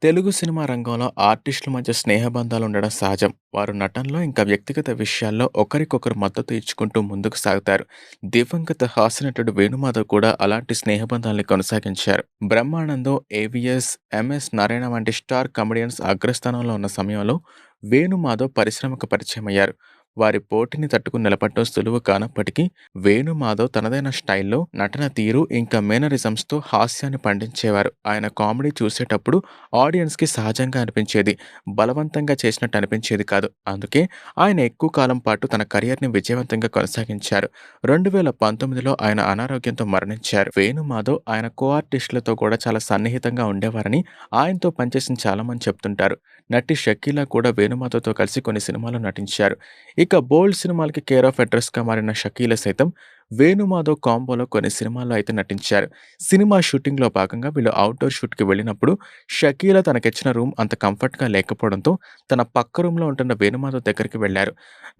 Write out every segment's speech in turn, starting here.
Telugu cinema రంగంలో ఆర్టిస్టుల మధ్య స్నేహబంధాలు ఉండడం సహజం. వారు నటనలో ఇంకా వ్యక్తిగత విషయాల్లో ఒకరికొకరు మద్దతు ఇచ్చుకుంటూ ముందుకు సాగుతారు. దివంగత హాస్యనటుడు వేణుమాధవ్ కూడా అలాంటి స్నేహబంధాల్ని కొనసాగించారు. బ్రహ్మానందం, ఏవిఎస్, ఎంఎస్ నారాయణ వంటి స్టార్ కమెడియన్స్ అగ్రస్థానంలో ఉన్న సమయంలో వేణుమాధవ్ పరిశ్రమకు పరిచయమయ్యారు. వారి పోటీని తట్టుకుని నిలబడటం సులువు కానప్పటికీ వేణుమాధవ్ తనదైన స్టైల్లో నటన తీరు ఇంకా మేనరిజమ్స్తో హాస్యాన్ని పండించేవారు. ఆయన కామెడీ చూసేటప్పుడు ఆడియన్స్‌కి సహజంగా అనిపించేది. బలవంతంగా చేసినట్టు అనిపించేది కాదు. అందుకే ఆయన ఎక్కువ కాలం పాటు తన కెరియర్‌ని విజయవంతంగా కొనసాగించారు. 2019లో ఆయన అనారోగ్యంతో మరణించారు. వేణుమాధవ్ ఆయన కో ఆర్టిస్టులతో కూడా చాలా సన్నిహితంగా ఉండేవారని ఆయనతో పనిచేసిన చాలామంది చెప్తుంటారు. నటి షకీలా కూడా వేణుమాధవ్‌తో కలిసి కొన్ని సినిమాల్లో నటించారు. ఇక బోల్డ్ సినిమాలకి కేర్ ఆఫ్ అడ్రెస్‌గా మారిన షకీలా సైతం వేణుమాధవ్ కాంబోలో కొన్ని సినిమాల్లో అయితే నటించారు. సినిమా షూటింగ్‌లో భాగంగా వీళ్ళు ఔట్‌డోర్ షూట్‌కి వెళ్ళినప్పుడు షకీలా తనకిచ్చిన రూమ్ అంత కంఫర్ట్‌గా లేకపోవడంతో తన పక్క రూమ్‌లో ఉంటున్న వేణుమాధవ్ దగ్గరికి వెళ్లారు.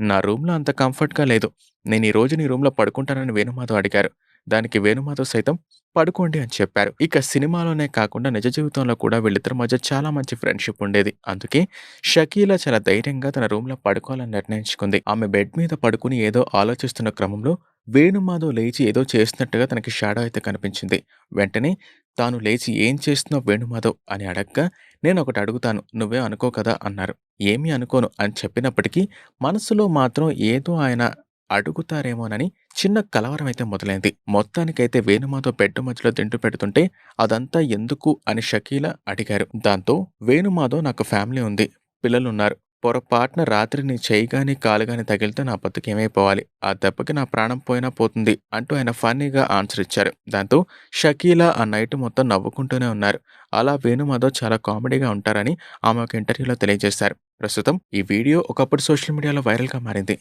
"నా రూమ్‌లో అంత కంఫర్ట్‌గా లేదు. నేను ఈ రోజు నీ రూమ్‌లో పడుకుంటానని" వేణుమాధవ్ అడిగారు. దానికి వేణుమాధవ్ సైతం "పడుకోండి" అని చెప్పారు. ఇక సినిమాలోనే కాకుండా నిజ జీవితంలో కూడా వీళ్ళిద్దరి మధ్య చాలా మంచి ఫ్రెండ్‌షిప్ ఉండేది. అందుకే షకీలా చాలా ధైర్యంగా తన రూమ్‌లో పడుకోవాలని నిర్ణయించుకుంది. ఆమె బెడ్ మీద పడుకుని ఏదో ఆలోచిస్తున్న క్రమంలో వేణుమాధవ్ లేచి ఏదో చేస్తున్నట్టుగా తనకి షాడో అయితే కనిపించింది. వెంటనే తాను లేచి "ఏం చేస్తున్నావు వేణుమాధవ్" అని అడగ్గా "నేనొకటి అడుగుతాను. నువ్వేం అనుకోవు కదా" అన్నారు. "ఏమీ అనుకోను" అని చెప్పినప్పటికీ మనసులో మాత్రం ఏదో ఆయన అడుగుతారేమోనని చిన్న కలవరం అయితే మొదలైంది. మొత్తానికైతే వేణుమాధవ్ బెడ్ మధ్యలో దిండు పెడుతుంటే "అదంతా ఎందుకు" అని షకీలా అడిగారు. దాంతో వేణుమాధవ్ "నాకు ఫ్యామిలీ ఉంది. పిల్లలున్నారు. పొరపాటున రాత్రి నీ చెయ్యి గాని, కాలు గాని తగిలితే నా బతుకేమైపోవాలి? ఆ దెబ్బకి నా ప్రాణం పోయినా పోతుంది" అంటూ ఆయన ఫన్నీగా ఆన్సర్ ఇచ్చారు. దాంతో షకీలా ఆ నైట్ మొత్తం నవ్వుకుంటూనే ఉన్నారు. అలా వేణుమాధవ్ చాలా కామెడీగా ఉంటారని ఆమె ఒక ఇంటర్వ్యూలో తెలియజేశారు. ప్రస్తుతం ఈ వీడియో ఒకప్పుడు సోషల్ మీడియాలో వైరల్‌గా మారింది.